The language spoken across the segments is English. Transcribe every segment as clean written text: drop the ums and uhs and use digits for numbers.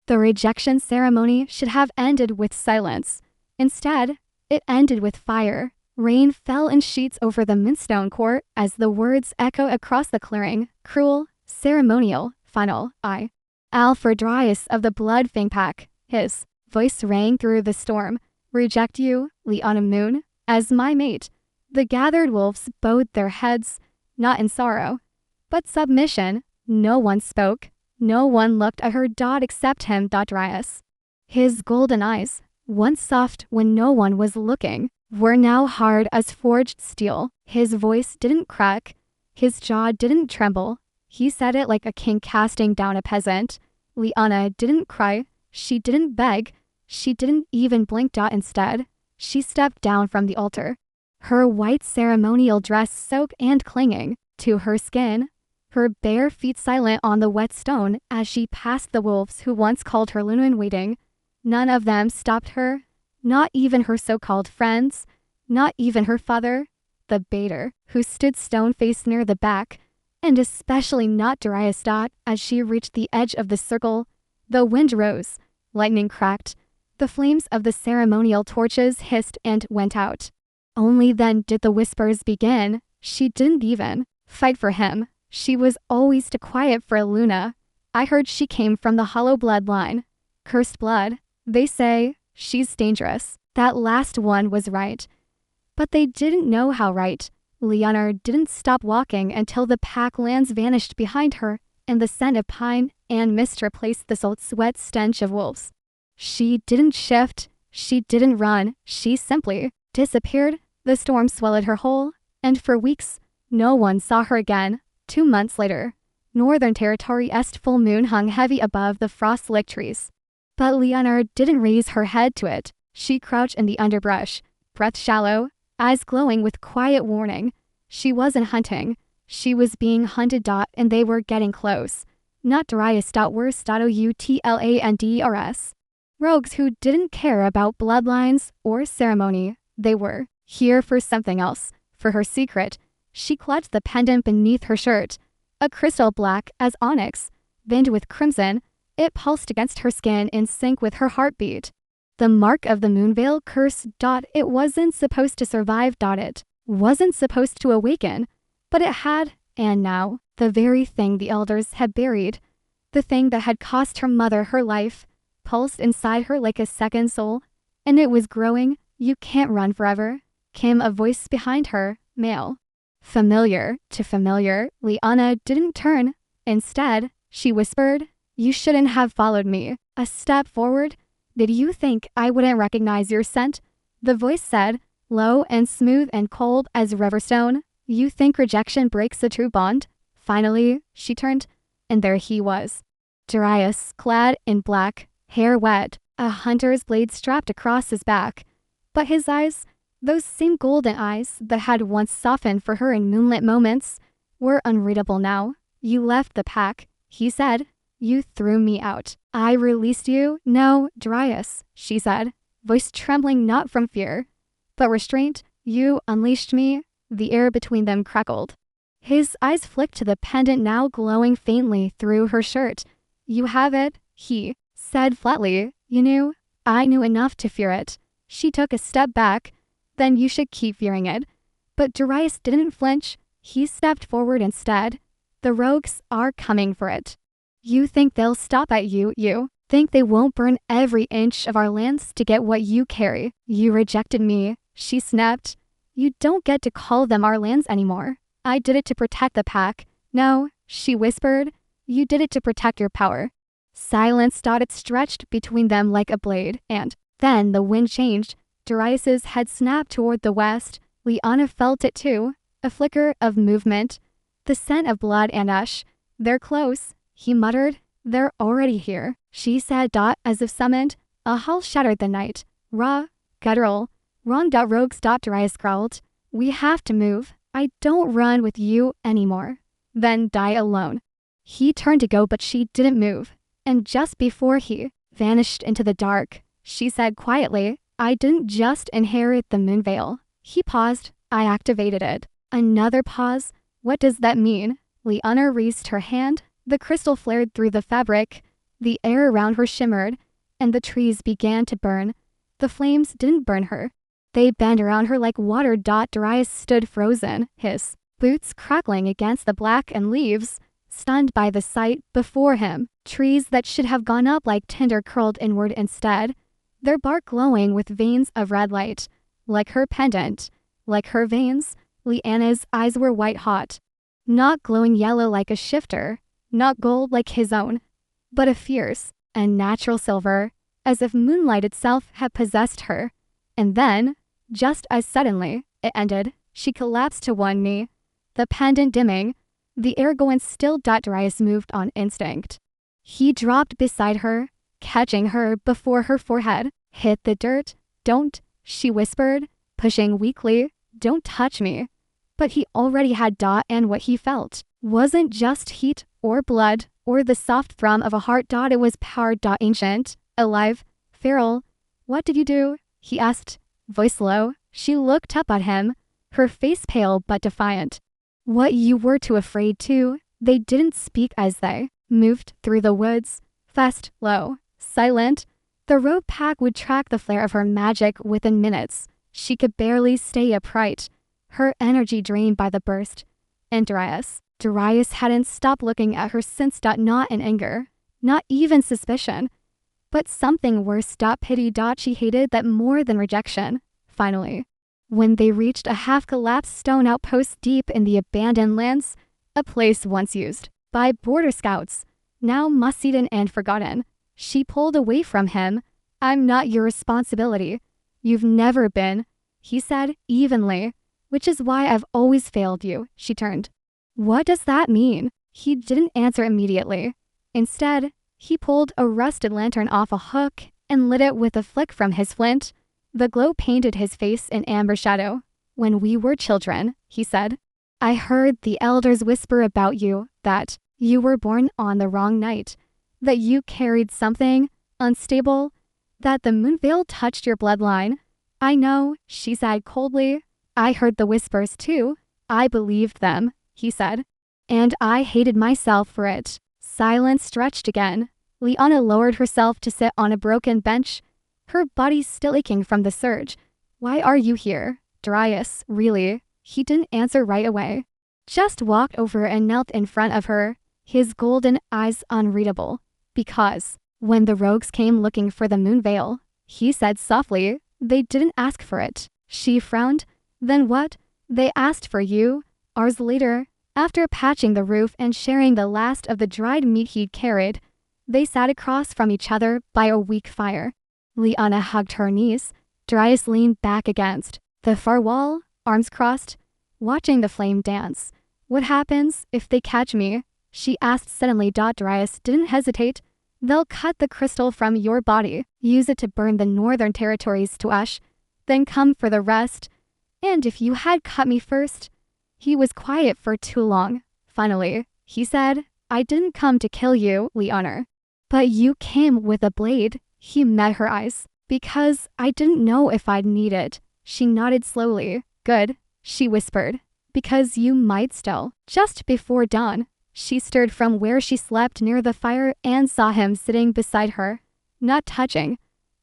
The rejection ceremony should have ended with silence. Instead, it ended with fire. Rain fell in sheets over the moonstone court as the words echoed across the clearing. Cruel, ceremonial, final, Al for Dryas of the Blood Fang Pack. His voice rang through the storm. Reject you, Liana Moon, as my mate. The gathered wolves bowed their heads, not in sorrow, but submission. No one spoke. No one looked at her except him. Dryas. His golden eyes, once soft when no one was looking, were now hard as forged steel. His voice didn't crack. His jaw didn't tremble. He said it like a king casting down a peasant. Liana didn't cry. She didn't beg. She didn't even blink. Instead, she stepped down from the altar. Her white ceremonial dress soaked and clinging to her skin. Her bare feet silent on the wet stone as she passed the wolves who once called her Luna in waiting. None of them stopped her. Not even her so-called friends. Not even her father, the baiter, who stood stone-faced near the back. And especially not Darius. As she reached the edge of the circle, the wind rose. Lightning cracked. The flames of the ceremonial torches hissed and went out. Only then did the whispers begin. She didn't even fight for him. She was always too quiet for Luna. I heard she came from the hollow bloodline. Cursed blood. They say she's dangerous. That last one was right. But they didn't know how right. Liana didn't stop walking until the pack lands vanished behind her and the scent of pine and mist replaced the salt sweat stench of wolves. She didn't shift. She didn't run. She simply disappeared. The storm swallowed her whole, and for weeks, no one saw her again. 2 months later, Northern Territory Est full moon hung heavy above the frost-licked trees. But Liana didn't raise her head to it. She crouched in the underbrush, breath shallow, eyes glowing with quiet warning. She wasn't hunting. She was being hunted. And they were getting close. Not Darius. Worse. Outlanders. Rogues who didn't care about bloodlines or ceremony. They were here for something else, for her secret. She clutched the pendant beneath her shirt, a crystal black as onyx, veined with crimson. It pulsed against her skin in sync with her heartbeat. The mark of the Moonveil curse. It wasn't supposed to survive. It wasn't supposed to awaken, but it had, and now, the very thing the elders had buried, the thing that had cost her mother her life, pulsed inside her like a second soul, and it was growing. You can't run forever. Came a voice behind her, male. Familiar to familiar. Liana didn't turn. Instead, she whispered, "You shouldn't have followed me." A step forward. "Did you think I wouldn't recognize your scent?" The voice said, low and smooth and cold as riverstone. "You think rejection breaks a true bond?" Finally, she turned, and there he was. Darius, clad in black, hair wet, a hunter's blade strapped across his back. But his eyes, those same golden eyes that had once softened for her in moonlit moments, were unreadable now. "You left the pack," he said. "You threw me out." "I released you?" "No, Darius," she said, voice trembling not from fear, but restraint. "You unleashed me." The air between them crackled. His eyes flicked to the pendant now glowing faintly through her shirt. "You have it," he said flatly. "You knew." "I knew enough to fear it." She took a step back. "Then you should keep fearing it." But Darius didn't flinch. He stepped forward instead. "The rogues are coming for it. You think they'll stop at you? You think they won't burn every inch of our lands to get what you carry? You rejected me," she snapped. "You don't get to call them our lands anymore. I did it to protect the pack." "No," she whispered. "You did it to protect your power." Silence. It stretched between them like a blade, and then the wind changed. Darius's head snapped toward the west. Liana felt it too, a flicker of movement, the scent of blood and ash. "They're close," he muttered. "They're already here," she said. As if summoned, a howl shattered the night. Guttural. "Wrong. Rogues." Darius growled. "We have to move. I don't run with you anymore." "Then die alone." He turned to go, but she didn't move. And just before he vanished into the dark, she said quietly, "I didn't just inherit the Moonveil." He paused. "I activated it." Another pause. "What does that mean?" Liana raised her hand. The crystal flared through the fabric. The air around her shimmered, and the trees began to burn. The flames didn't burn her. They bent around her like water. Darius stood frozen, his boots crackling against the black and leaves, stunned by the sight before him. Trees that should have gone up like tinder curled inward instead, their bark glowing with veins of red light. Like her pendant, like her veins, Leanna's eyes were white hot. Not glowing yellow like a shifter, not gold like his own, but a fierce and natural silver, as if moonlight itself had possessed her. And then, just as suddenly, it ended. She collapsed to one knee, the pendant dimming, the air going still. Darius moved on instinct. He dropped beside her, catching her before her forehead hit the dirt. "Don't," she whispered, pushing weakly. "Don't touch me." But he already had and what he felt wasn't just heat or blood or the soft thrum of a heart. It was power. Ancient, alive, feral. "What did you do?" he asked, voice low. She looked up at him, her face pale but defiant. "What you were too afraid to." They didn't speak as they moved through the woods, fast, low, silent. The road pack would track the flare of her magic within minutes. She could barely stay upright, her energy drained by the burst. And Darius hadn't stopped looking at her since. Not in anger, not even suspicion, but something worse. Pity. She hated that more than rejection. Finally, when they reached a half-collapsed stone outpost deep in the abandoned lands, a place once used by border scouts, now moss-eaten and forgotten, she pulled away from him. "I'm not your responsibility. You've never been," he said evenly. "Which is why I've always failed you." She turned. "What does that mean?" He didn't answer immediately. Instead, he pulled a rusted lantern off a hook and lit it with a flick from his flint. The glow painted his face in amber shadow. "When we were children," he said, "I heard the elders whisper about you, that you were born on the wrong night, that you carried something unstable, that the moon veil touched your bloodline." "I know," she said coldly. "I heard the whispers too. I believed them," he said. "And I hated myself for it." Silence stretched again. Liana lowered herself to sit on a broken bench, her body still aching from the surge. "Why are you here?" Darius, really? He didn't answer right away. Just walked over and knelt in front of her, his golden eyes unreadable. "Because when the rogues came looking for the moon veil," he said softly, "they didn't ask for it." She frowned. "Then what?" "They asked for you." Hours later, after patching the roof and sharing the last of the dried meat he'd carried, they sat across from each other by a weak fire. Liana hugged her knees. Darius leaned back against the far wall, arms crossed, watching the flame dance. "What happens if they catch me?" she asked suddenly. Darius didn't hesitate. "They'll cut the crystal from your body, use it to burn the northern territories to ash, then come for the rest. And if you had cut me first..." He was quiet for too long. Finally, he said, "I didn't come to kill you, Liana. But you came with a blade." He met her eyes. "Because I didn't know if I'd need it." She nodded slowly. "Good," she whispered. "Because you might still." Just before dawn, she stirred from where she slept near the fire and saw him sitting beside her, not touching,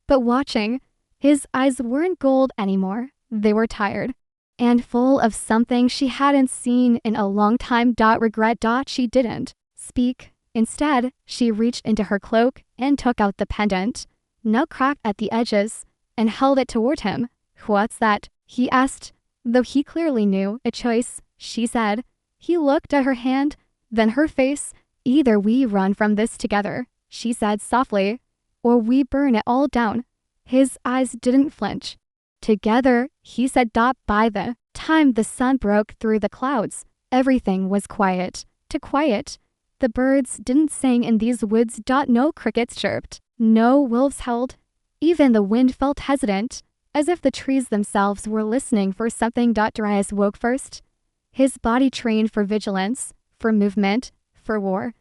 but watching. His eyes weren't gold anymore. They were tired and full of something she hadn't seen in a long time. Regret. She didn't speak. Instead, she reached into her cloak and took out the pendant, now cracked at the edges, and held it toward him. "What's that?" he asked. Though he clearly knew a choice, she said. He looked at her hand, then her face. "Either we run from this together," she said softly, "or we burn it all down." His eyes didn't flinch. "Together," he said. By the time the sun broke through the clouds, everything was quiet. Too quiet. The birds didn't sing in these woods. No crickets chirped. No wolves howled. Even the wind felt hesitant, as if the trees themselves were listening for something. Darius woke first. His body trained for vigilance, for movement, for war.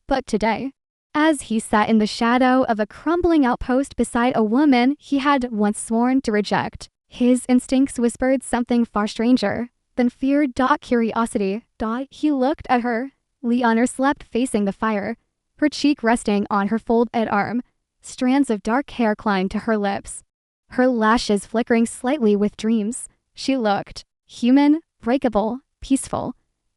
But today, as he sat in the shadow of a crumbling outpost beside a woman he had once sworn to reject, his instincts whispered something far stranger than fear. Curiosity. He looked at her. Liana slept facing the fire, her cheek resting on her folded arm. Strands of dark hair climbed to her lips, her lashes flickering slightly with dreams. She looked human, breakable, peaceful.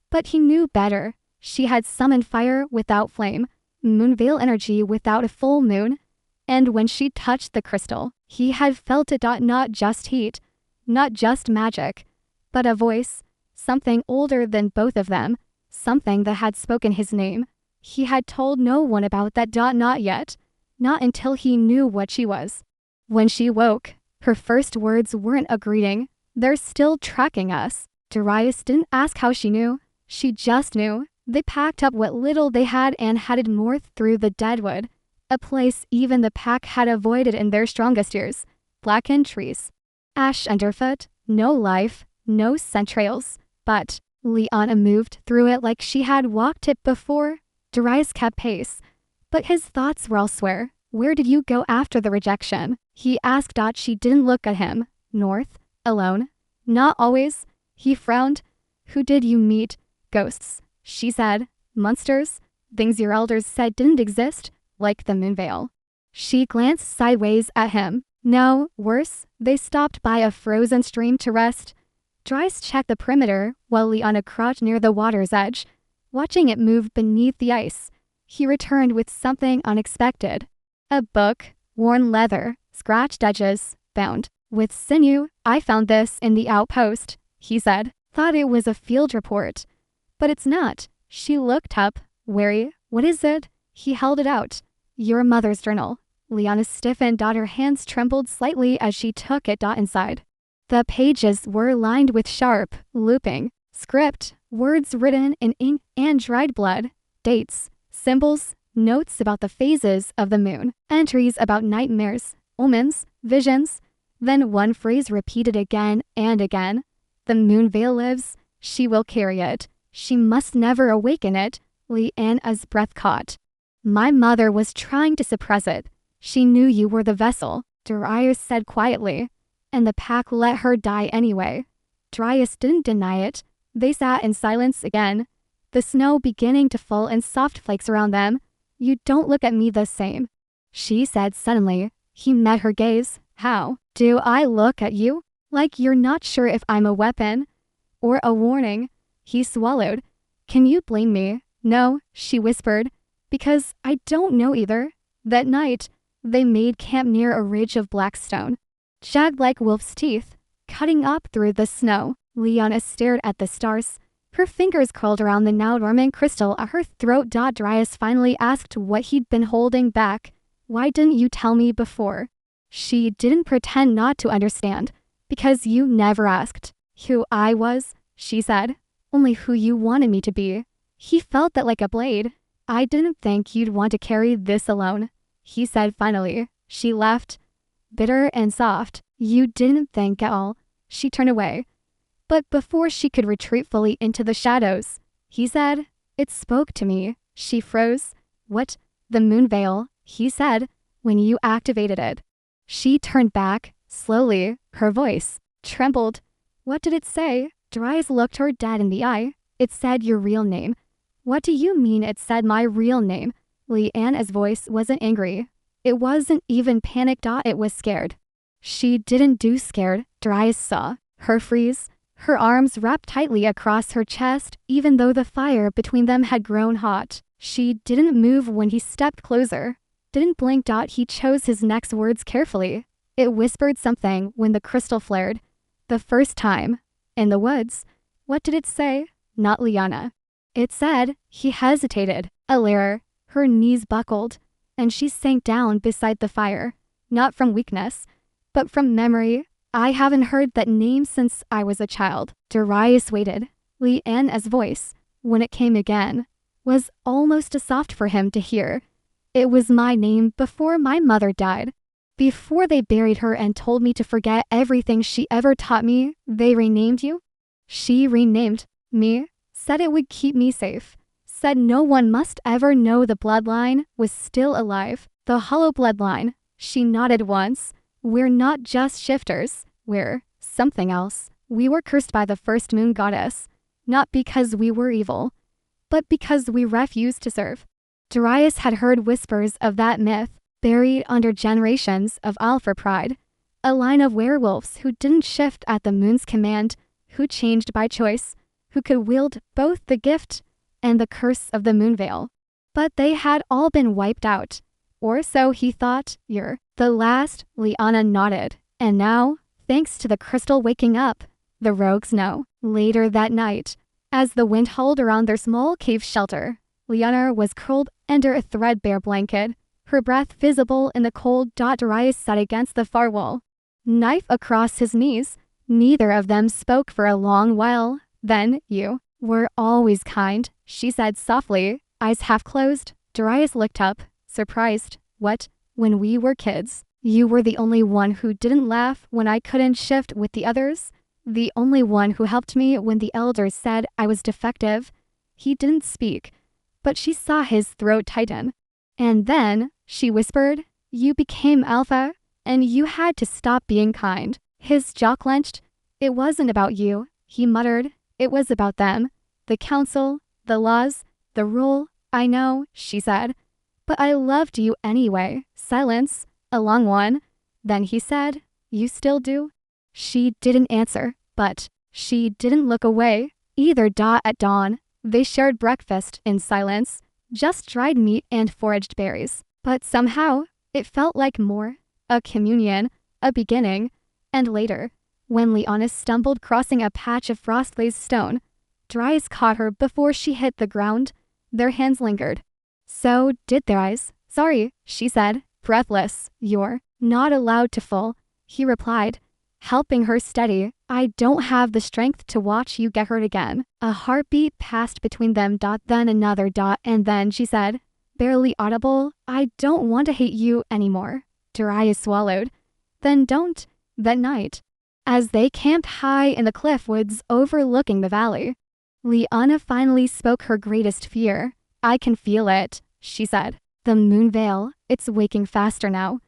But he knew better. She had summoned fire without flame, moonveil energy without a full moon. And when she touched the crystal, he had felt it, not just heat, not just magic, but a voice, something older than both of them, something that had spoken his name. He had told no one about that. Not yet, not until he knew what she was. When she woke, her first words weren't a greeting. "They're still tracking us." Darius didn't ask how she knew. She just knew. They packed up what little they had and headed north through the deadwood, a place even the pack had avoided in their strongest years. Blackened trees, ash underfoot, no life, no scent trails. But Liana moved through it like she had walked it before. Darius kept pace, but his thoughts were elsewhere. "Where did you go after the rejection?" he asked. She didn't look at him. "North, alone." "Not always." He frowned. "Who did you meet?" "Ghosts," she said. "Monsters, things your elders said didn't exist, like the moonveil." She glanced sideways at him. "No, worse, they stopped by a frozen stream to rest." Darius checked the perimeter while Liana crouched near the water's edge, watching it move beneath the ice. He returned with something unexpected. A book, worn leather, scratched edges, bound with sinew. "I found this in the outpost," he said. "Thought it was a field report. But it's not." She looked up, wary. "What is it?" He held it out. "Your mother's journal." Liana stiffened. Her hands trembled slightly as she took it. Inside, the pages were lined with sharp, looping script, words written in ink and dried blood, dates, symbols, notes about the phases of the moon, entries about nightmares, omens, visions. Then one phrase repeated again and again. "The moon veil lives. She will carry it. She must never awaken it." Leanna's breath caught. "My mother was trying to suppress it. She knew you were the vessel," Darius said quietly. "And the pack let her die anyway." Darius didn't deny it. They sat in silence again, the snow beginning to fall in soft flakes around them. "You don't look at me the same," she said suddenly. He met her gaze. "How do I look at you? Like you're not sure if I'm a weapon or a warning?" He swallowed. "Can you blame me?" "No," she whispered, "because I don't know either." That night, they made camp near a ridge of black stone, jagged like wolf's teeth, cutting up through the snow. Liana stared at the stars. Her fingers curled around the now dormant crystal at her throat. Darius finally asked what he'd been holding back. "Why didn't you tell me before?" She didn't pretend not to understand. "Because you never asked." "Who I was," she said. "Only who you wanted me to be." He felt that like a blade. "I didn't think you'd want to carry this alone," he said finally. She laughed, bitter and soft. "You didn't think at all." She turned away. But before she could retreat fully into the shadows, he said, "It spoke to me." She froze. "What?" "The moon veil," he said, "when you activated it." She turned back, slowly. Her voice trembled. "What did it say?" Darius looked her dead in the eye. "It said your real name." "What do you mean it said my real name?" Leanna's voice wasn't angry. It wasn't even panicked. It was scared. She didn't do scared. Darius saw her freeze, her arms wrapped tightly across her chest, even though the fire between them had grown hot. She didn't move when he stepped closer, didn't blink. He chose his next words carefully. It whispered something when the crystal flared. "The first time. In the woods." "What did it say?" "Not Liana." "It said," he hesitated, "Alara." Her knees buckled, and she sank down beside the fire. "Not from weakness, but from memory. I haven't heard that name since I was a child." Darius waited. Leanna's voice, when it came again, was almost too soft for him to hear. "It was my name before my mother died. Before they buried her and told me to forget everything she ever taught me, they renamed you." She renamed me, said it would keep me safe, said no one must ever know the bloodline was still alive. The hollow bloodline. She nodded once. "We're not just shifters. We're something else. We were cursed by the first moon goddess, not because we were evil, but because we refused to serve." Darius had heard whispers of that myth, buried under generations of alpha pride. A line of werewolves who didn't shift at the moon's command, who changed by choice, who could wield both the gift and the curse of the moon veil. But they had all been wiped out. Or so he thought. You're the last, Liana nodded. And now, thanks to the crystal waking up, the rogues know. Later that night, as the wind howled around their small cave shelter, Liana was curled under a threadbare blanket, her breath visible in the cold. Darius sat against the far wall, knife across his knees. Neither of them spoke for a long while. Then, you were always kind, she said softly, eyes half closed. Darius looked up, surprised. What? When we were kids, you were the only one who didn't laugh when I couldn't shift with the others? The only one who helped me when the elders said I was defective? He didn't speak, but she saw his throat tighten. And then, she whispered, you became alpha, and you had to stop being kind. His jaw clenched. It wasn't about you, he muttered. It was about them. The council, the laws, the rule. I know, she said. But I loved you anyway. Silence. A long one. Then he said, you still do? She didn't answer, but she didn't look away either. At dawn, they shared breakfast in silence, just dried meat and foraged berries. But somehow, it felt like more. A communion, a beginning. And later, when Liana stumbled crossing a patch of frost-glazed stone, Darius caught her before she hit the ground. Their hands lingered. So did their eyes. Sorry, she said, breathless. You're not allowed to fall, he replied, helping her steady. I don't have the strength to watch you get hurt again. A heartbeat passed between them. Then another. And then she said, barely audible, I don't want to hate you anymore. Darius swallowed. Then don't. That night, as they camped high in the cliff woods overlooking the valley, Liana finally spoke her greatest fear. I can feel it, she said. The moon veil, it's waking faster now.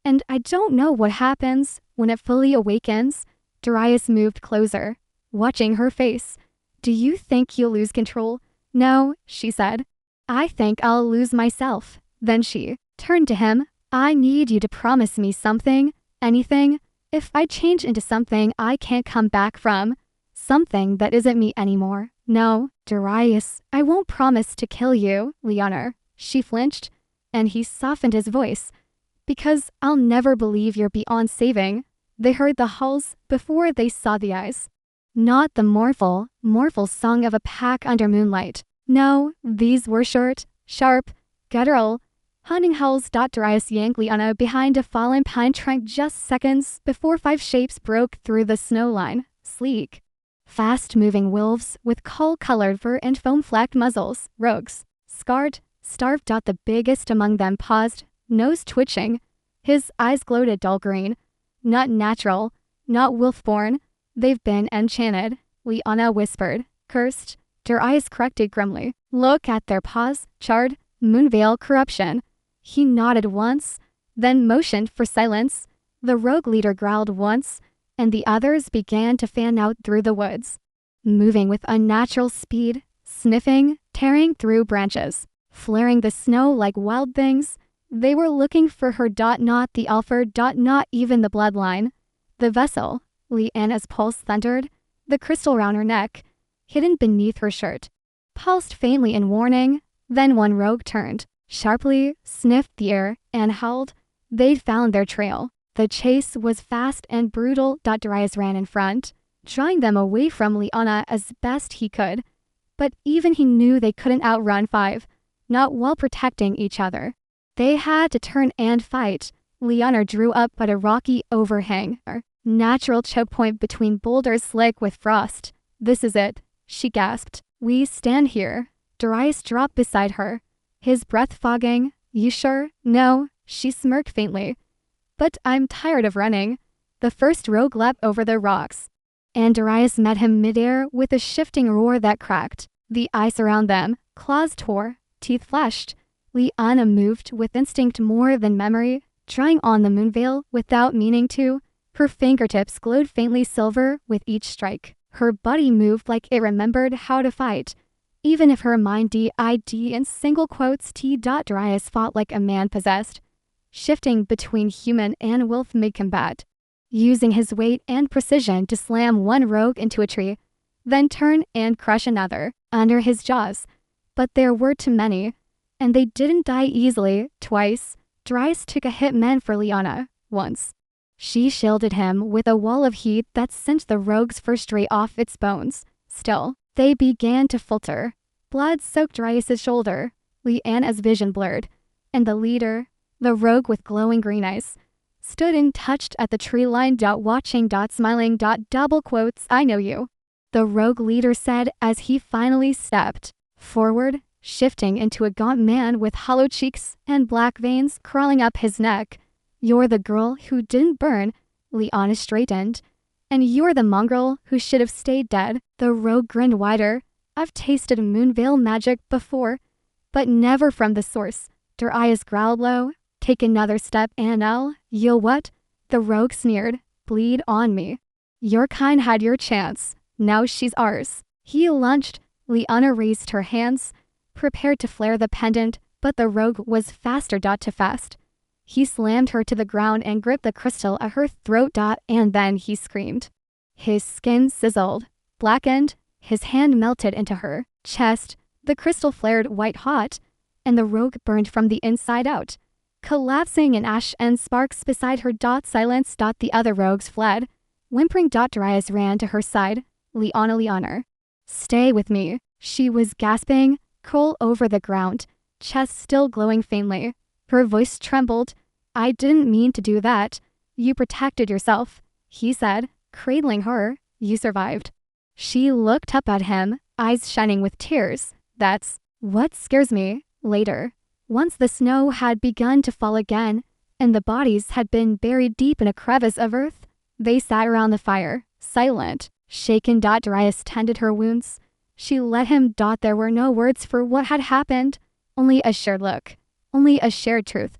And I don't know what happens when it fully awakens. Darius moved closer, watching her face. Do you think you'll lose control? No, she said. I think I'll lose myself. Then she turned to him. I need you to promise me something, anything. If I change into something I can't come back from, something that isn't me anymore. No, Darius, I won't promise to kill you, Liana. She flinched, and he softened his voice. Because I'll never believe you're beyond saving. They heard the howls before they saw the eyes. Not the mournful song of a pack under moonlight. No, these were short, sharp, guttural, hunting howls. Darius yanked Liana behind a fallen pine trunk just seconds before 5 shapes broke through the snow line. Sleek, fast-moving wolves with coal-colored fur and foam-flecked muzzles. Rogues, scarred, starved. The biggest among them paused, nose twitching. His eyes glowed a dull green. Not natural, not wolf-born. They've been enchanted, Liana whispered. Cursed. Darius corrected grimly. Look at their paws, charred, moonveil corruption. He nodded once, then motioned for silence. The rogue leader growled once, and the others began to fan out through the woods, moving with unnatural speed, sniffing, tearing through branches, flaring the snow like wild things. They were looking for her. Not the alpha. Not even the bloodline. The vessel. Liana's pulse thundered, the crystal round her neck, hidden beneath her shirt, pulsed faintly in warning. Then one rogue turned, sharply, sniffed the air, and howled. They'd found their trail. The chase was fast and brutal. Darius ran in front, drawing them away from Liana as best he could. But even he knew they couldn't outrun 5, not while protecting each other. They had to turn and fight. Liana drew up at a rocky overhang, natural choke point between boulders slick with frost. This is it, she gasped. We stand here. Darius dropped beside her, his breath fogging. You sure? No, she smirked faintly. But I'm tired of running. The first rogue leapt over the rocks, and Darius met him midair with a shifting roar that cracked the ice around them. Claws tore, teeth flashed. Liana moved with instinct more than memory, trying on the moonveil without meaning to. Her fingertips glowed faintly silver with each strike. Her body moved like it remembered how to fight. Even if her mind did in single quotes Darius fought like a man possessed, shifting between human and wolf mid-combat, using his weight and precision to slam one rogue into a tree, then turn and crush another under his jaws. But there were too many, and they didn't die easily. Twice, Darius took a hit meant for Lyanna. Once, she shielded him with a wall of heat that sent the rogue's first ray off its bones. Still, they began to falter. Blood soaked Darius's shoulder. Lyanna's vision blurred, and the leader, the rogue with glowing green eyes, stood untouched at the tree line. Watching. Smiling. Double quotes. I know you, the rogue leader said as he finally stepped forward, shifting into a gaunt man with hollow cheeks and black veins crawling up his neck. You're the girl who didn't burn, Lyanna straightened. And you're the mongrel who should have stayed dead. The rogue grinned wider. I've tasted Moonveil magic before, but never from the source. Darius growled low. Take another step and you'll what? The rogue sneered. Bleed on me. Your kind had your chance. Now she's ours. He lunged. Lyanna raised her hands, prepared to flare the pendant, but the rogue was faster. Too fast. He slammed her to the ground and gripped the crystal at her throat. And then he screamed. His skin sizzled, blackened, his hand melted into her chest. The crystal flared white hot, and the rogue burned from the inside out, collapsing in ash and sparks beside her. Silence. The other rogues fled. Whimpering. Darius ran to her side. Lyanna. Stay with me. She was gasping, curled over the ground, chest still glowing faintly. Her voice trembled. I didn't mean to do that. You protected yourself, he said, cradling her. You survived. She looked up at him, eyes shining with tears. That's what scares me. Later, once the snow had begun to fall again, and the bodies had been buried deep in a crevice of earth, they sat around the fire, silent, shaken. Darius tended her wounds. She let him. There were no words for what had happened, only a shared look, only a shared truth.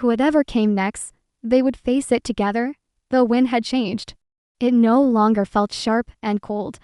Whatever came next, they would face it together. The wind had changed. It no longer felt sharp and cold,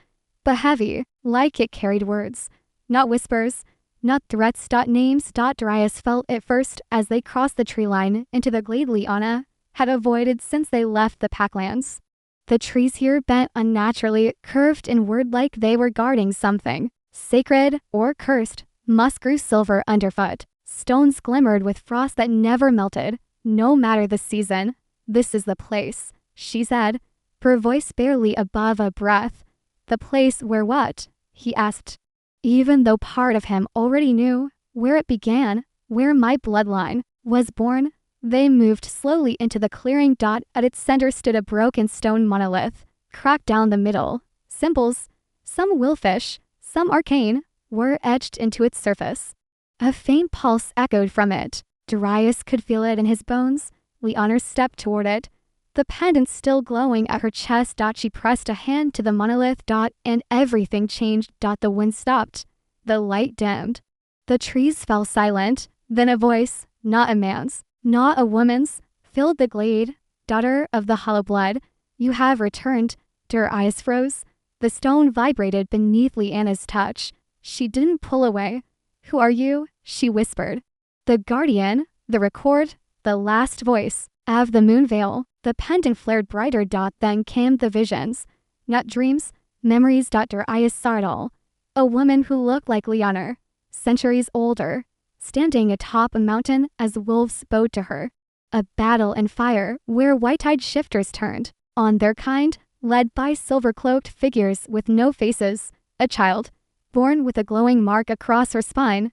but heavy, like it carried words, not whispers, not threats. Names. Darius felt it first as they crossed the tree line into the glade Lyanna had avoided since they left the Packlands. The trees here bent unnaturally, curved inward like they were guarding something sacred or cursed. Moss grew silver underfoot. Stones glimmered with frost that never melted, no matter the season. This is the place, she said, her voice barely above a breath. The place where what? He asked. Even though part of him already knew where it began, where my bloodline was born. They moved slowly into the clearing. At its center stood a broken stone monolith, cracked down the middle. Symbols, some wolfish, some arcane, were etched into its surface. A faint pulse echoed from it. Darius could feel it in his bones. Lyanna stepped toward it, the pendant still glowing at her chest. She pressed a hand to the monolith. And everything changed. The wind stopped. The light dimmed. The trees fell silent. Then a voice, not a man's, not a woman's, filled the glade. Daughter of the hollow blood, you have returned. Her eyes froze. The stone vibrated beneath Lyanna's touch. She didn't pull away. Who are you? She whispered. The guardian, the record, the last voice of the Moonveil. The pendant flared brighter. Then came the visions. Not dreams, memories. Darius saw it all. A woman who looked like Lyanna, centuries older, standing atop a mountain as wolves bowed to her. A battle and fire where white-eyed shifters turned on their kind, led by silver-cloaked figures with no faces. A child, born with a glowing mark across her spine,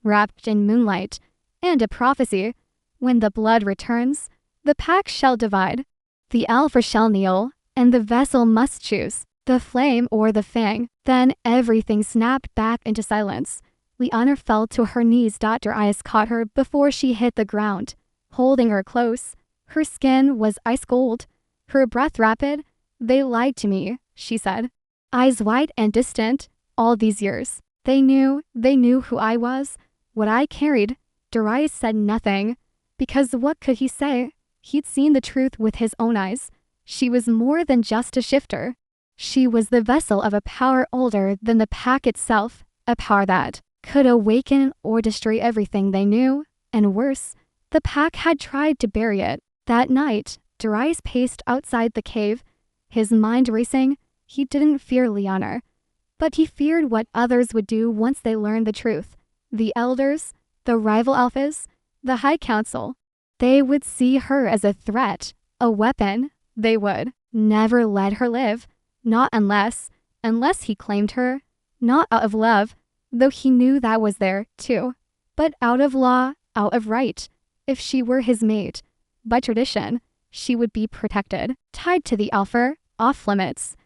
wrapped in moonlight, and a prophecy. When the blood returns, the pack shall divide. The alpha shall kneel, and the vessel must choose, the flame or the fang. Then everything snapped back into silence. Lyanna fell to her knees. Darius caught her before she hit the ground, holding her close. Her skin was ice cold, her breath rapid. They lied to me, she said, eyes wide and distant. All these years, they knew who I was, what I carried. Darius said nothing, because what could he say? He'd seen the truth with his own eyes. She was more than just a shifter. She was the vessel of a power older than the pack itself, a power that could awaken or destroy everything they knew, and worse, the pack had tried to bury it. That night, Darius paced outside the cave, his mind racing. He didn't fear Liana, but he feared what others would do once they learned the truth. The elders, the rival alphas, the High Council. They would see her as a threat, a weapon. They would never let her live, not unless he claimed her, not out of love, though he knew that was there too, but out of law, out of right. If she were his mate, by tradition, she would be protected, tied to the alpha, off limits.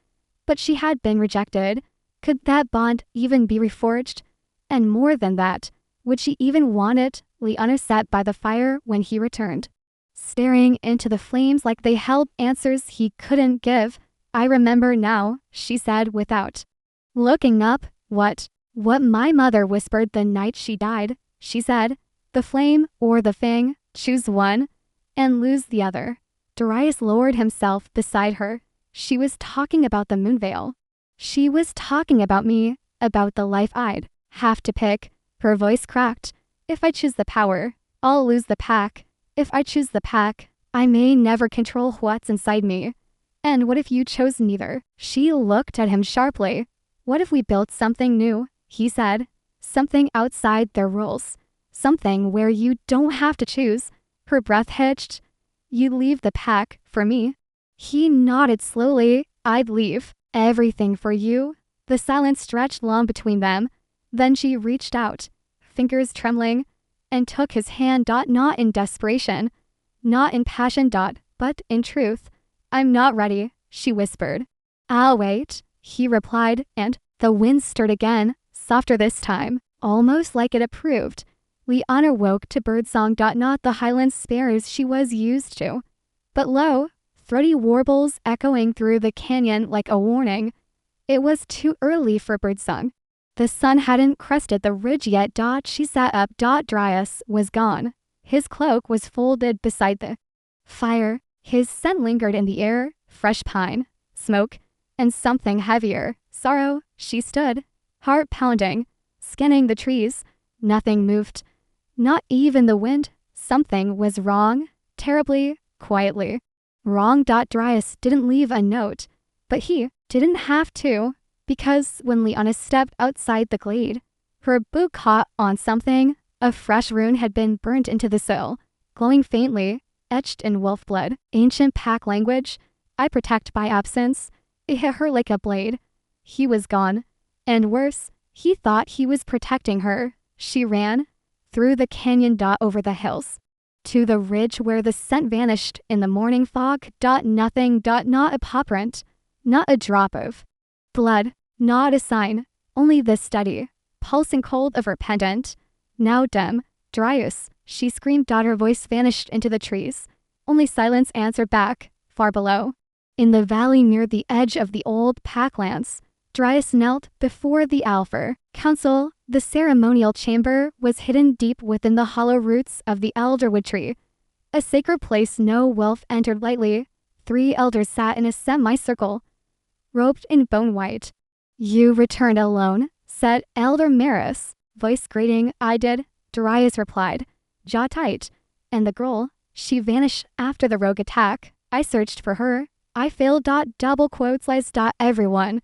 But she had been rejected. Could that bond even be reforged? And more than that, would she even want it? Liana sat by the fire when he returned, staring into the flames like they held answers he couldn't give. I remember now, she said without looking up. What my mother whispered the night she died, she said. The flame or the fang, choose one and lose the other. Darius lowered himself beside her. She was talking about the moonveil. She was talking about me, about the life I'd have to pick. Her voice cracked. If I choose the power, I'll lose the pack. If I choose the pack, I may never control what's inside me. And what if you chose neither? She looked at him sharply. What if we built something new? He said. Something outside their rules. Something where you don't have to choose. Her breath hitched. You leave the pack for me. He nodded slowly. I'd leave everything for you. The silence stretched long between them. Then she reached out, fingers trembling, and took his hand. Not in desperation, not in passion, but in truth. I'm not ready, she whispered. I'll wait, he replied, and the wind stirred again, softer this time, almost like it approved. Liana woke to birdsong. Not the highland sparrows she was used to, but low, throaty warbles echoing through the canyon like a warning. It was too early for birdsong. The sun hadn't crested the ridge yet. She sat up. Darius was gone. His cloak was folded beside the fire. His scent lingered in the air, fresh pine, smoke, and something heavier, sorrow. She stood, heart pounding, scanning the trees. Nothing moved, not even the wind. Something was wrong, terribly, quietly. Wrong. Darius didn't leave a note, but he didn't have to. Because when Liana stepped outside the glade, her boot caught on something. A fresh rune had been burnt into the soil, glowing faintly, etched in wolf blood. Ancient pack language. I protect by absence. It hit her like a blade. He was gone. And worse, he thought he was protecting her. She ran through the canyon. Over the hills, to the ridge where the scent vanished in the morning fog. Nothing. Not a paw print, not a drop of blood, not a sign, only the steady, pulsing cold of her pendant. Now dim. Darius, she screamed. Her voice vanished into the trees. Only silence answered back, far below. In the valley near the edge of the old packlands, Darius knelt before the Alpha Council. The ceremonial chamber was hidden deep within the hollow roots of the elderwood tree, a sacred place no wolf entered lightly. 3 elders sat in a semicircle, robed in bone white. You returned alone, said Elder Maris, voice grating. I did, Darius replied, jaw tight. And the girl, she vanished after the rogue attack. I searched for her. I failed. Double quotes lies. Everyone.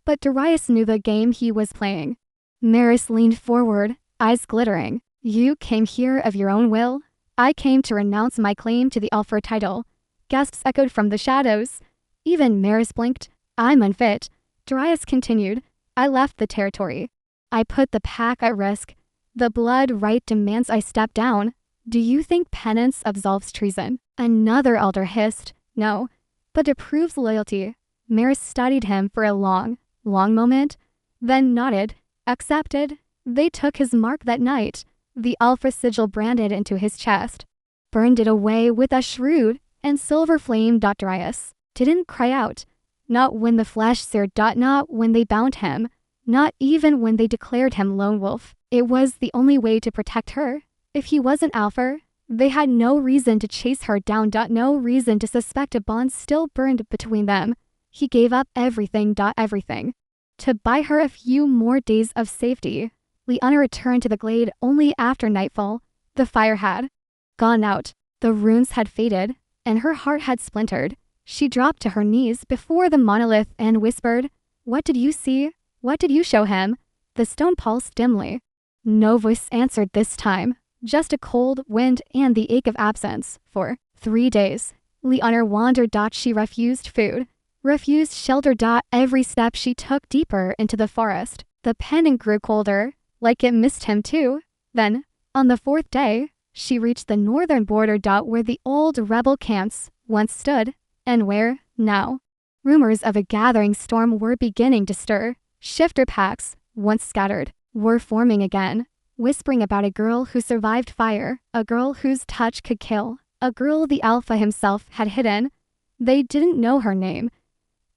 But Darius knew the game he was playing. Maris leaned forward, eyes glittering. You came here of your own will? I came to renounce my claim to the Alpha title. Gasps echoed from the shadows. Even Maris blinked. I'm unfit, Darius continued. I left the territory. I put the pack at risk. The blood right demands I step down. Do you think penance absolves treason? Another elder hissed. No, but it proves loyalty. Maris studied him for a long moment, then nodded. Accepted. They took his mark that night, the Alpha sigil branded into his chest. Burned it away with a shrewd and silver flame. Darius didn't cry out. Not when the flesh seared. Not when they bound him. Not even when they declared him lone wolf. It was the only way to protect her. If he wasn't Alpha, they had no reason to chase her down. No reason to suspect a bond still burned between them. He gave up everything. Everything. to buy her a few more days of safety. Liana returned to the glade only after nightfall. The fire had gone out, the runes had faded, and her heart had splintered. She dropped to her knees before the monolith and whispered, "What did you see? What did you show him?" The stone pulsed dimly. No voice answered this time, just a cold wind and the ache of absence. For 3 days, Liana wandered. She refused food, refused shelter. Every step she took deeper into the forest. The pendant grew colder, like it missed him too. Then, on the 4th day, she reached the northern border. Where the old rebel camps once stood, and where, now, rumors of a gathering storm were beginning to stir. Shifter packs, once scattered, were forming again, whispering about a girl who survived fire, a girl whose touch could kill, a girl the Alpha himself had hidden. They didn't know her name,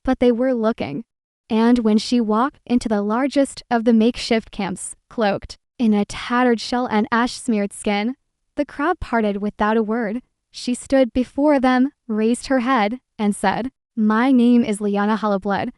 but they were looking. And when she walked into the largest of the makeshift camps, cloaked in a tattered shell and ash-smeared skin, the crowd parted without a word. She stood before them, raised her head, and said, "My name is Liana Hollowblood,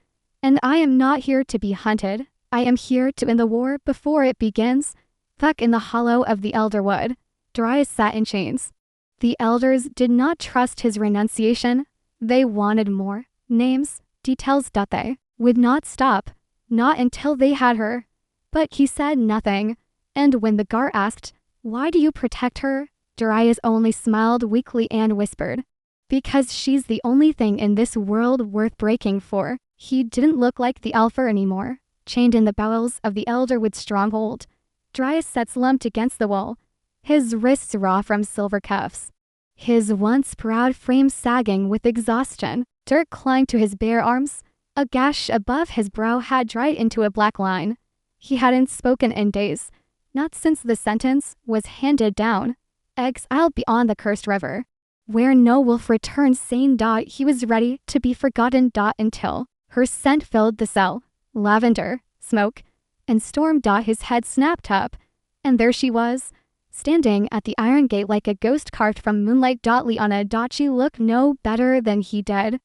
and I am not here to be hunted. I am here to end the war before it begins." Stuck in the hollow of the elder wood, Darius sat in chains. The elders did not trust his renunciation. They wanted more. Names, details. They would not stop, not until they had her. But he said nothing, and when the guard asked, "Why do you protect her?" Darius only smiled weakly and whispered, "Because she's the only thing in this world worth breaking for." He didn't look like the Alpha anymore, chained in the bowels of the elder with stronghold. Darius sat slumped against the wall, his wrists raw from silver cuffs, his once proud frame sagging with exhaustion. Dirt clung to his bare arms. A gash above his brow had dried into a black line. He hadn't spoken in days, not since the sentence was handed down. Exiled beyond the cursed river, where no wolf returned sane. He was ready to be forgotten. Until her scent filled the cell, lavender, smoke, and storm. His head snapped up, and there she was, standing at the iron gate like a ghost carved from moonlight. Liana. She looked no better than he did.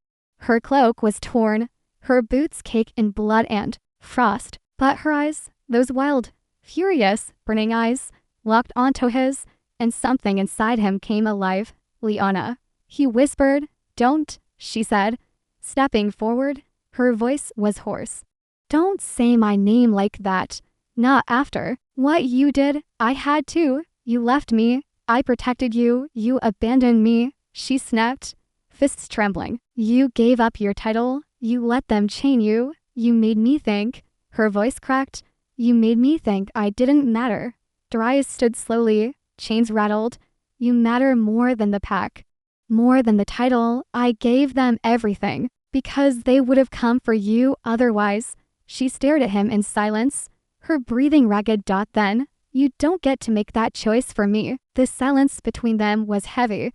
Her cloak was torn, her boots caked in blood and frost, but her eyes, those wild, furious, burning eyes, locked onto his, and something inside him came alive. "Liana," he whispered. "Don't," she said, stepping forward. Her voice was hoarse. "Don't say my name like that. Not after what you did. I had to. You left me. I protected you. You abandoned me." She snapped, fists trembling. "You gave up your title. You let them chain you. You made me think." Her voice cracked. "You made me think I didn't matter." Darius stood slowly, chains rattled. "You matter more than the pack. More than the title. I gave them everything, because they would have come for you otherwise." She stared at him in silence, her breathing ragged. "Then, you don't get to make that choice for me." The silence between them was heavy,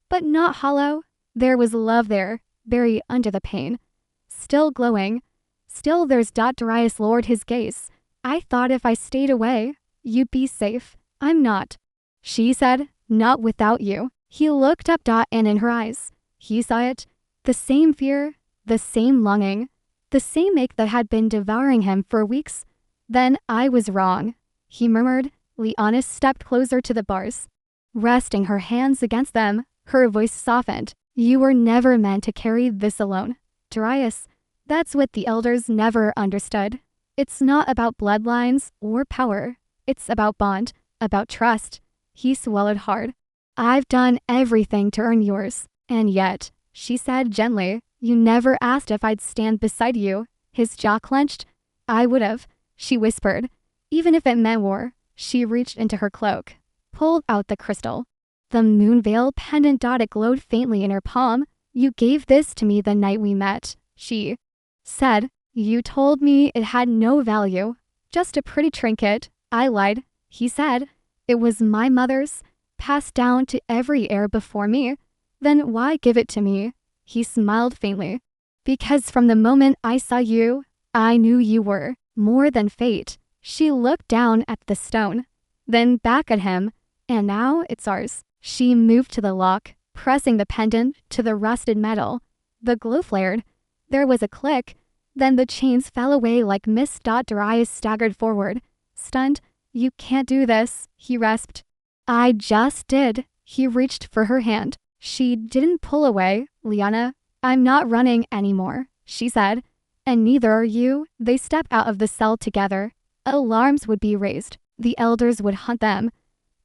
but not hollow. There was love there, buried under the pain. Still glowing. "Still there's." Darius lowered his gaze. "I thought if I stayed away, you'd be safe." "I'm not," she said. "Not without you." He looked up. And in her eyes, he saw it. The same fear, the same longing, the same ache that had been devouring him for weeks. "Then I was wrong," he murmured. Liana stepped closer to the bars, resting her hands against them. Her voice softened. "You were never meant to carry this alone, Darius. That's what the elders never understood. It's not about bloodlines or power. It's about bond, about trust." He swallowed hard. "I've done everything to earn yours. And yet," she said gently, "you never asked if I'd stand beside you." His jaw clenched. "I would have," she whispered, "even if it meant war." She reached into her cloak, pulled out the crystal. The moon veil pendant. It glowed faintly in her palm. "You gave this to me the night we met," she said. "You told me it had no value, just a pretty trinket." "I lied," he said. "It was my mother's, passed down to every heir before me." "Then why give it to me?" He smiled faintly. "Because from the moment I saw you, I knew you were more than fate." She looked down at the stone, then back at him. "And now it's ours." She moved to the lock, pressing the pendant to the rusted metal. The glow flared. There was a click. Then the chains fell away like mist. Darius staggered forward. Stunned. You can't do this, he rasped. I just did. He reached for her hand. She didn't pull away. Liana, I'm not running anymore, she said. And neither are you. They stepped out of the cell together. Alarms would be raised. The elders would hunt them.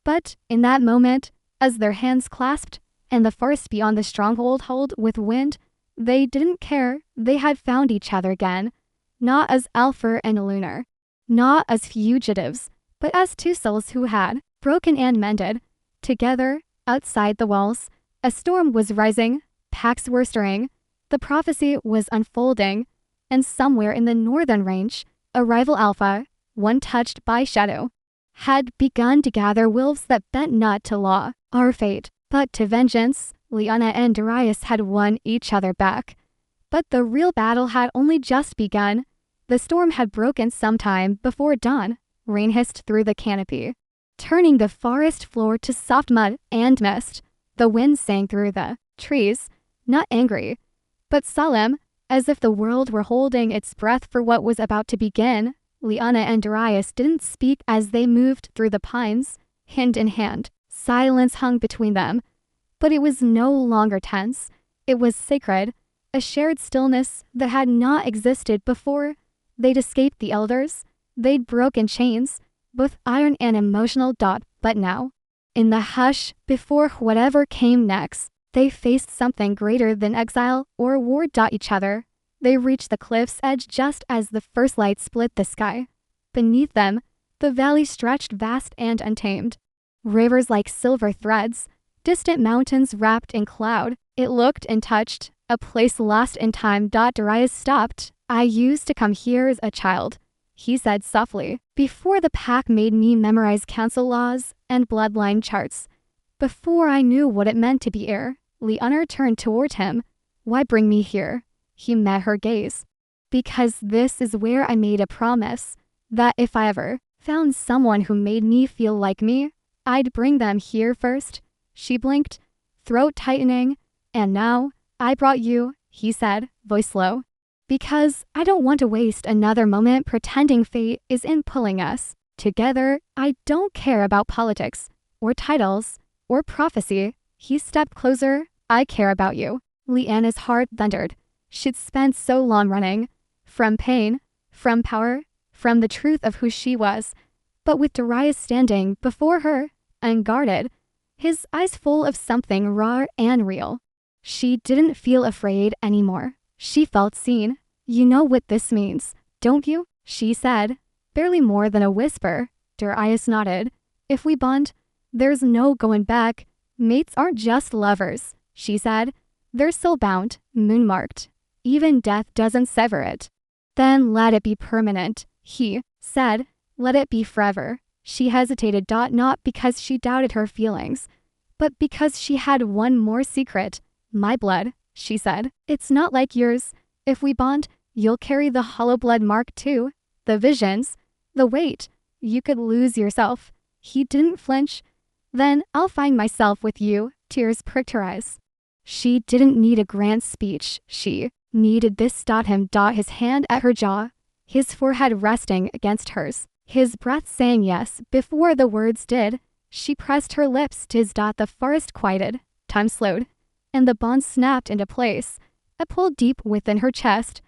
But in that moment, as their hands clasped, and the forest beyond the stronghold held with wind, they didn't care. They had found each other again. Not as Alfer and Lunar. Not as fugitives, but as two souls who had broken and mended. Together, outside the walls, a storm was rising. Packs were stirring. The prophecy was unfolding. And somewhere in the northern range, a rival alpha, one touched by shadow, had begun to gather wolves that bent not to law or fate, but to vengeance. Liana and Darius had won each other back. But the real battle had only just begun. The storm had broken sometime before dawn. Rain hissed through the canopy, turning the forest floor to soft mud and mist. The wind sang through the trees, not angry, but solemn, as if the world were holding its breath for what was about to begin. Liana and Darius didn't speak as they moved through the pines, hand in hand. Silence hung between them. But it was no longer tense. It was sacred, a shared stillness that had not existed before. They'd escaped the elders. They'd broken chains, both iron and emotional. But now, in the hush, before whatever came next, they faced something greater than exile or war. Each other. They reached the cliff's edge just as the first light split the sky. Beneath them, the valley stretched vast and untamed. Rivers like silver threads, distant mountains wrapped in cloud. It looked and touched, a place lost in time. Darius stopped. I used to come here as a child, he said softly, before the pack made me memorize council laws and bloodline charts. Before I knew what it meant to be heir. Liana turned toward him. Why bring me here? He met her gaze. Because this is where I made a promise, that if I ever found someone who made me feel like me, I'd bring them here first. She blinked, throat tightening. And now, I brought you, he said, voice low. Because I don't want to waste another moment pretending fate is in pulling us together. I don't care about politics, or titles, or prophecy. He stepped closer. I care about you. Liana's heart thundered. She'd spent so long running. From pain, from power, from the truth of who she was. But with Darius standing before her, unguarded, his eyes full of something raw and real, she didn't feel afraid anymore. She felt seen. You know what this means, don't you? She said, barely more than a whisper. Darius nodded. If we bond, there's no going back. Mates aren't just lovers, she said. They're soul-bound, moon-marked. Even death doesn't sever it. Then let it be permanent, he said. Let it be forever. She hesitated. Not because she doubted her feelings, but because she had one more secret. My blood, she said. It's not like yours. If we bond, you'll carry the hollow blood mark too. The visions, the weight. You could lose yourself. He didn't flinch. Then I'll find myself with you. Tears pricked her eyes. She didn't need a grand speech. She needed this. Him. His hand at her jaw, his forehead resting against hers, his breath saying yes before the words did. She pressed her lips to his. The forest quieted, time slowed, and the bond snapped into place, a pull deep within her chest,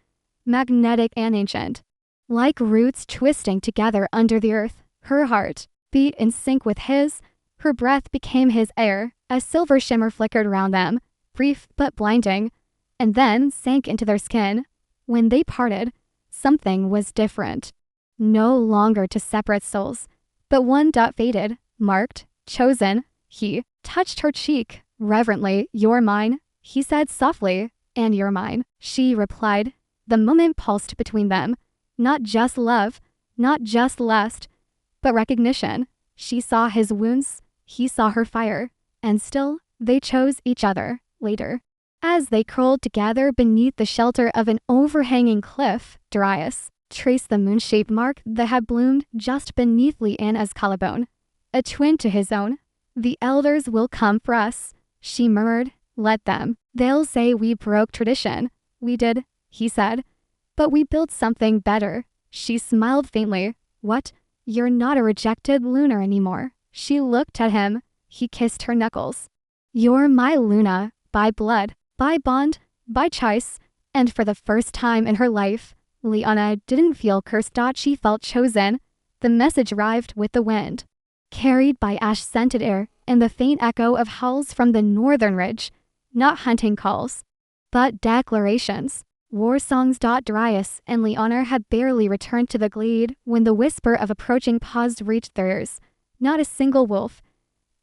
magnetic and ancient, like roots twisting together under the earth. Her heart beat in sync with his. Her breath became his air. A silver shimmer flickered around them, brief but blinding, and then sank into their skin. When they parted, something was different. No longer two separate souls, but one. Faded, marked, chosen. He touched her cheek reverently. You're mine, he said softly. And you're mine, she replied. The moment pulsed between them. Not just love, not just lust, but recognition. She saw his wounds, he saw her fire, and still, they chose each other. Later, as they curled together beneath the shelter of an overhanging cliff, Darius traced the moon-shaped mark that had bloomed just beneath Liana's collarbone, a twin to his own. The elders will come for us, she murmured. Let them. They'll say we broke tradition. We did, he said. But we built something better. She smiled faintly. What? You're not a rejected Lunar anymore. She looked at him. He kissed her knuckles. You're my Luna, by blood, by bond, by choice. And for the first time in her life, Liana didn't feel cursed. She felt chosen. The message arrived with the wind, carried by ash-scented air and the faint echo of howls from the northern ridge. Not hunting calls, but declarations. War songs. Darius and Liana had barely returned to the glade when the whisper of approaching paws reached their ears. Not a single wolf,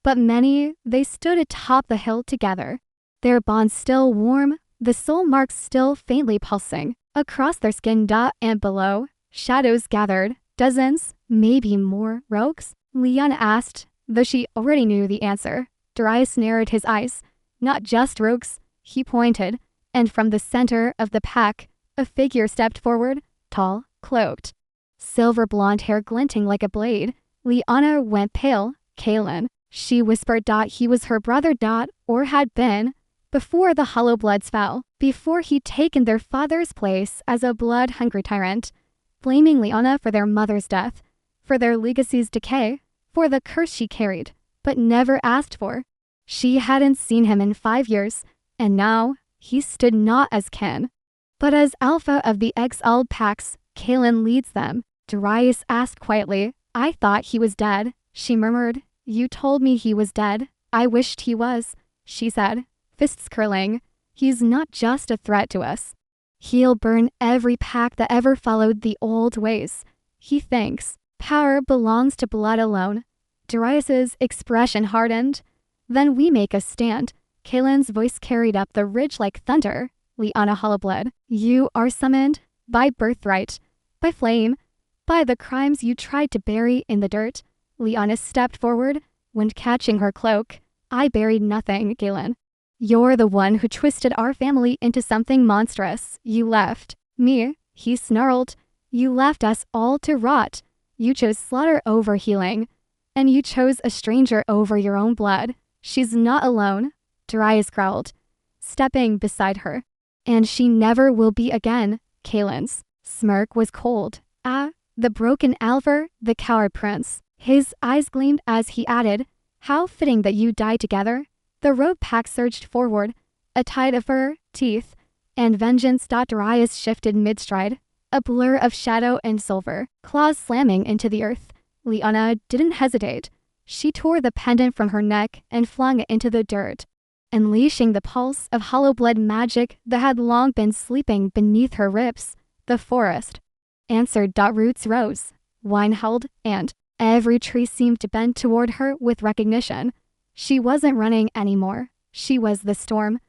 but many. They stood atop the hill together, their bond still warm, the soul marks still faintly pulsing across their skin. And below, shadows gathered, dozens, maybe more. Rogues? Liana asked, though she already knew the answer. Darius narrowed his eyes. Not just rogues, he pointed, and from the center of the pack, a figure stepped forward, tall, cloaked, silver blonde hair glinting like a blade. Liana went pale. Kaelin, she whispered. He was her brother. Or had been, before the Hollow Bloods fell, before he'd taken their father's place as a blood-hungry tyrant, blaming Liana for their mother's death, for their legacy's decay, for the curse she carried, but never asked for. She hadn't seen him in 5 years, and now he stood not as kin, but as alpha of the exiled packs. Kaelin leads them. Darius asked quietly. I thought he was dead, she murmured. You told me he was dead. I wished he was, she said, fists curling. He's not just a threat to us. He'll burn every pack that ever followed the old ways. He thinks power belongs to blood alone. Darius's expression hardened. Then we make a stand. Kaelin's voice carried up the ridge like thunder. Liana Hollowblood, you are summoned by birthright, by flame, by the crimes you tried to bury in the dirt. Liana stepped forward, when catching her cloak. I buried nothing, Kaelin. You're the one who twisted our family into something monstrous. You left me, he snarled. You left us all to rot. You chose slaughter over healing, and you chose a stranger over your own blood. She's not alone, Darius growled, stepping beside her. And she never will be again. Kaelin's smirk was cold. The broken Alvar, the coward prince. His eyes gleamed as he added, how fitting that you died together. The road pack surged forward, a tide of fur, teeth, and vengeance. Darius shifted mid-stride, a blur of shadow and silver, claws slamming into the earth. Liana didn't hesitate. She tore the pendant from her neck and flung it into the dirt, unleashing the pulse of hollow blood magic that had long been sleeping beneath her ribs. The forest answered. Roots rose, wine held, and every tree seemed to bend toward her with recognition. She wasn't running anymore. She was the storm.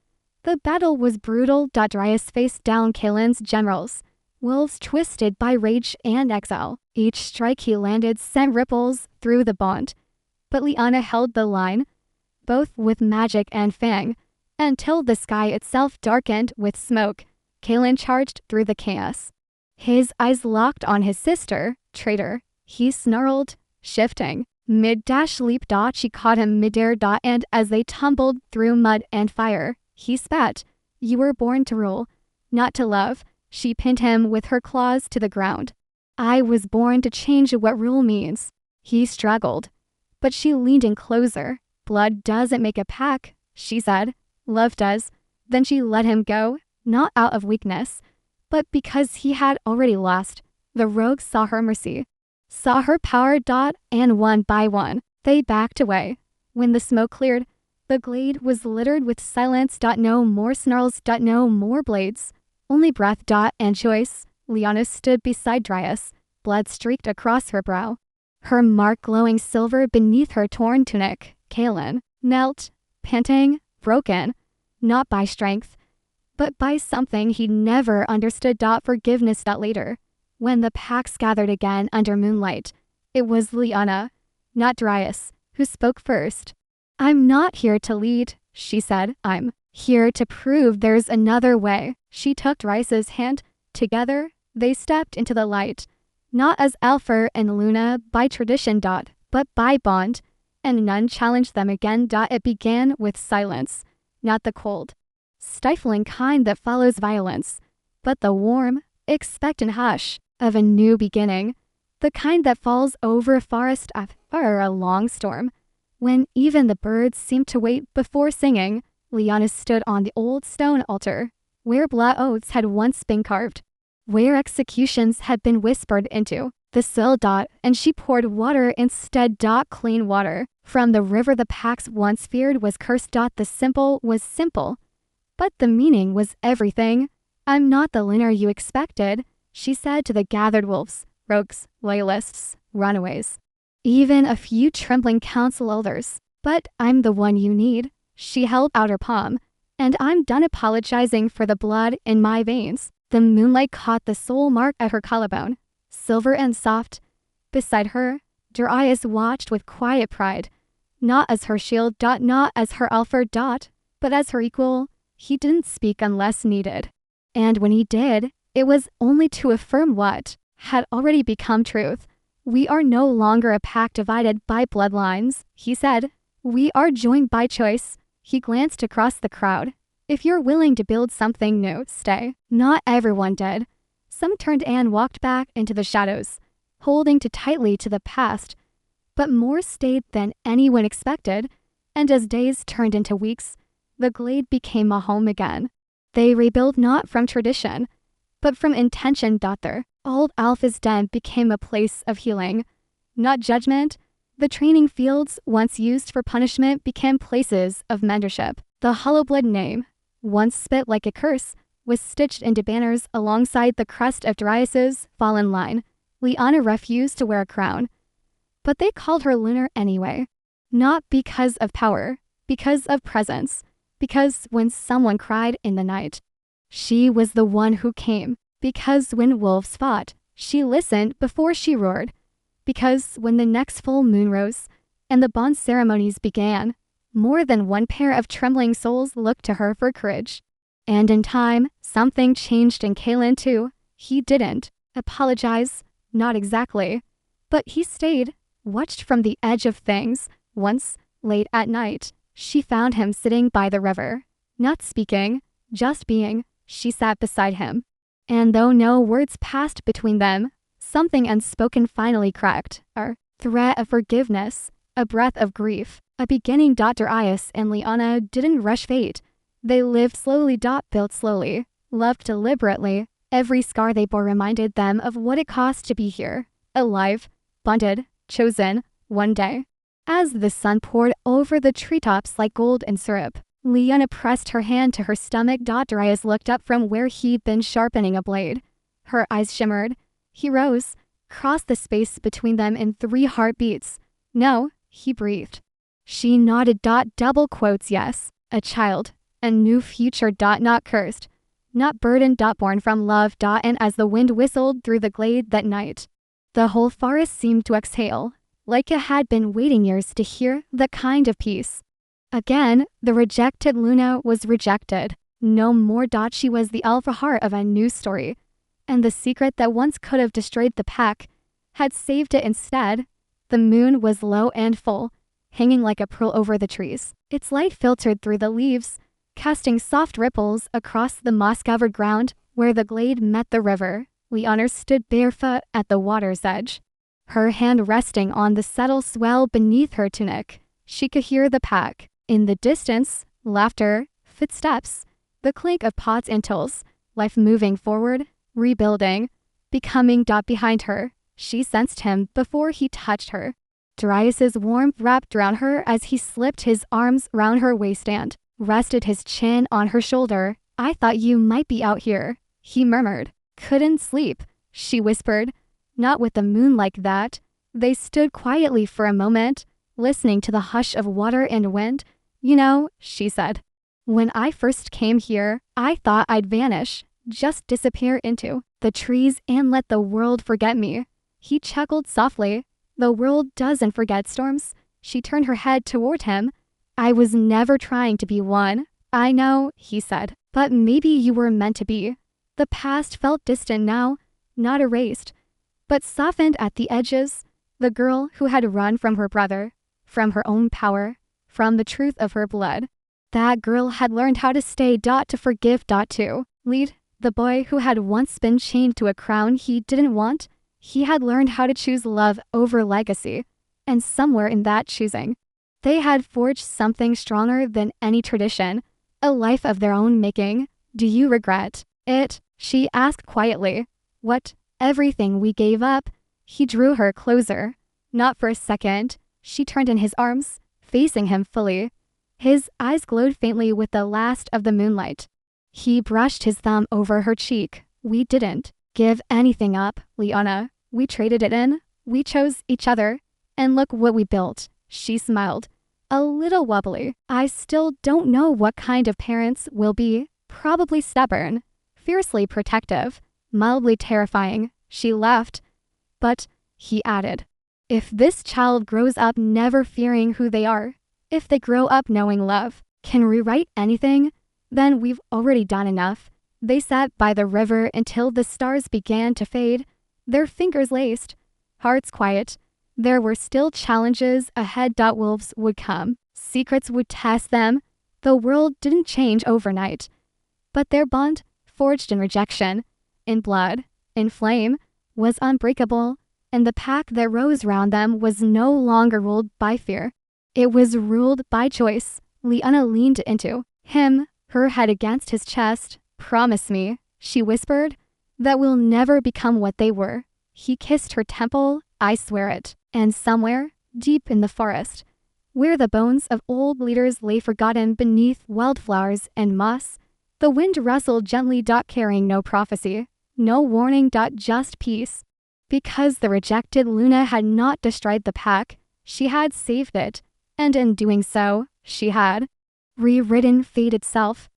The battle was brutal. Darius faced down Kaelin's generals, wolves twisted by rage and exile. Each strike he landed sent ripples through the bond. But Liana held the line, both with magic and fang, until the sky itself darkened with smoke. Kaelin charged through the chaos. His eyes locked on his sister. Traitor, he snarled, shifting. Mid-dash leap. She caught him mid-air. And as they tumbled through mud and fire, he spat. You were born to rule, not to love. She pinned him with her claws to the ground. I was born to change what rule means. He struggled, but she leaned in closer. Blood doesn't make a pack, she said. Love does. Then she let him go, not out of weakness, but because he had already lost. The rogues saw her mercy, saw her power. And one by one, they backed away. When the smoke cleared, the glade was littered with silence. No more snarls. No more blades. Only breath. And choice. Liana stood beside Darius, blood streaked across her brow, her mark glowing silver beneath her torn tunic. Kaelin knelt, panting, broken, not by strength, but by something he'd never understood. Forgiveness. Later, when the packs gathered again under moonlight, it was Liana, not Darius, who spoke first. I'm not here to lead, she said. I'm here to prove there's another way. She took Darius's hand. Together, they stepped into the light, not as Alfur and Luna by tradition. But by bond, and none challenged them again. It began with silence, not the cold, stifling kind that follows violence, but the warm, expectant hush of a new beginning, the kind that falls over a forest after a long storm. When even the birds seemed to wait before singing, Liana stood on the old stone altar, where blood oaths had once been carved, where executions had been whispered into the soil. And she poured water instead. Clean water from the river the packs once feared was cursed. The simple was simple, but the meaning was everything. I'm not the Lunar you expected, she said to the gathered wolves, rogues, loyalists, runaways, even a few trembling council elders. But I'm the one you need. She held out her palm, and I'm done apologizing for the blood in my veins. The moonlight caught the soul mark at her collarbone, silver and soft. Beside her, Darius watched with quiet pride, not as her shield. Not as her alpha. But as her equal. He didn't speak unless needed. And when he did, it was only to affirm what had already become truth. We are no longer a pack divided by bloodlines, he said. We are joined by choice. He glanced across the crowd. If you're willing to build something new, stay. Not everyone did. Some turned and walked back into the shadows, holding too tightly to the past. But more stayed than anyone expected, and as days turned into weeks, the glade became a home again. They rebuilt not from tradition, but from intention. Their old Alpha's den became a place of healing, not judgment. The training fields, once used for punishment, became places of mentorship. The Hollowblood name, once spit like a curse, was stitched into banners alongside the crest of Darius's fallen line. Liana refused to wear a crown, but they called her Lunar anyway. Not because of power, because of presence. Because when someone cried in the night, she was the one who came. Because when wolves fought, she listened before she roared. Because when the next full moon rose and the bond ceremonies began, more than one pair of trembling souls looked to her for courage. And in time, something changed in Kalen too. He didn't apologize, not exactly, but he stayed, watched from the edge of things. Once, late at night, she found him sitting by the river, not speaking, just being. She sat beside him, and though no words passed between them, something unspoken finally cracked. A threat of forgiveness, a breath of grief, a beginning. Darius and Liana didn't rush fate. They lived slowly. Built slowly, loved deliberately. Every scar they bore reminded them of what it cost to be here, alive, bonded, chosen, one day. As the sun poured over the treetops like gold and syrup, Liana pressed her hand to her stomach. Darius looked up from where he'd been sharpening a blade. Her eyes shimmered. He rose, crossed the space between them in 3 heartbeats. No, he breathed. She nodded. Double quotes yes. A child, a new future. Not cursed, not burdened. Born from love. And as the wind whistled through the glade that night, the whole forest seemed to exhale, like it had been waiting years to hear that kind of peace. Again, the rejected Luna was rejected. No more. She was the alpha heart of a new story, and the secret that once could have destroyed the pack had saved it instead. The moon was low and full, hanging like a pearl over the trees. Its light filtered through the leaves, casting soft ripples across the moss-covered ground where the glade met the river. Liana stood barefoot at the water's edge, her hand resting on the subtle swell beneath her tunic. She could hear the pack. In the distance, laughter, footsteps, the clink of pots and tools, life moving forward, rebuilding, becoming. Behind her, she sensed him before he touched her. Darius's warmth wrapped around her as he slipped his arms round her waistband, rested his chin on her shoulder. I thought you might be out here, he murmured. Couldn't sleep, she whispered. Not with the moon like that. They stood quietly for a moment, listening to the hush of water and wind. You know, she said, when I first came here, I thought I'd vanish, just disappear into the trees and let the world forget me. He chuckled softly. The world doesn't forget storms. She turned her head toward him. I was never trying to be one. I know, he said, but maybe you were meant to be. The past felt distant now, not erased, but softened at the edges. The girl who had run from her brother, from her own power, from the truth of her blood. That girl had learned how to stay. To forgive. To lead. The boy who had once been chained to a crown he didn't want, he had learned how to choose love over legacy. And somewhere in that choosing, they had forged something stronger than any tradition, a life of their own making. Do you regret it? She asked quietly. What? Everything we gave up? He drew her closer. Not for a second. She turned in his arms, facing him fully. His eyes glowed faintly with the last of the moonlight. He brushed his thumb over her cheek. We didn't give anything up, Liana. We traded it in. We chose each other. And look what we built. She smiled, a little wobbly. I still don't know what kind of parents we'll be. Probably stubborn, fiercely protective, mildly terrifying. She laughed. But, he added, if this child grows up never fearing who they are, if they grow up knowing love can rewrite anything, then we've already done enough. They sat by the river until the stars began to fade, their fingers laced, hearts quiet. There were still challenges ahead. Wolves would come. Secrets would test them. The world didn't change overnight. But their bond, forged in rejection, in blood, in flame, was unbreakable, and the pack that rose round them was no longer ruled by fear. It was ruled by choice. Liana leaned into him, her head against his chest. Promise me, she whispered, that we'll never become what they were. He kissed her temple. I swear it. And somewhere, deep in the forest, where the bones of old leaders lay forgotten beneath wildflowers and moss, the wind rustled gently. Carrying no prophecy, no warning. Just peace. Because the rejected Luna had not destroyed the pack, she had saved it, and in doing so, she had rewritten fate itself.